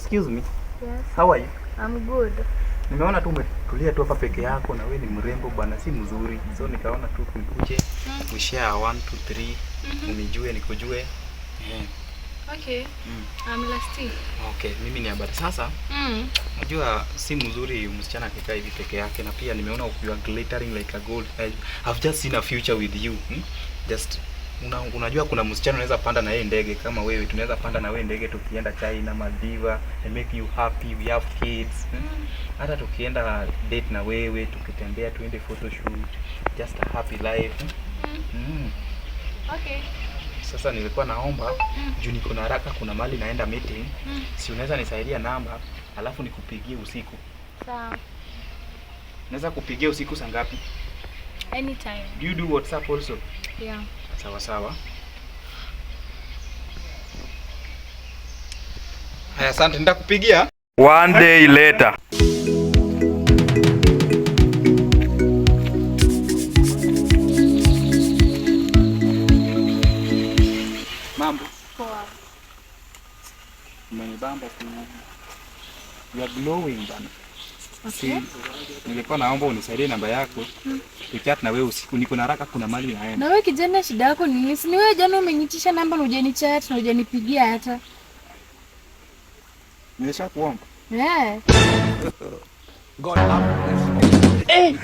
Excuse me. Yes. How are you? I'm good. Nimeona tu umetulia tu hapa peke yako na wewe ni mrembo bwana, si mzuri. So nikaona tu tukuje we share 1 2 3 unijue nikujue. Okay. I'm Lasti. Okay, mimi ni habari sasa. Unajua si mzuri msichana akikaa hivi peke yake, na pia nimeona you are glittering like a gold. I've just seen a future with you. Just unajua kuna msichana unaweza panda na yeye ndege kama wewe, tunaweza panda na wewe ndege tukienda China, Maldives, and make you happy, we have kids. Hata tukienda date na wewe, tukitembea tuende photo shoot, just a happy life. Okay. Sasa nilikuwa naomba juu niko na haraka, kuna mali naenda meeting. Si unaweza nisaidia namba alafu nikupigie usiku? Sawa. Naweza kupigia usiku saa ngapi? Anytime. Do you do WhatsApp also? Yeah. Sawa sawa. Haya, asante, nitakupigia. One day later. Mambo. Poa. Umenibamba tu. You are glowing bana. Okay. Nilikuwa naomba unisaidie namba yako. Tuchat na wewe usiku, niko na haraka, kuna mali naenda. Na wewe kijana, shida yako ni nini? Si ni wewe jana umenitisha namba na hujanichat na hujanipigia hata. Nimeshakuomba. Eh. God have mercy.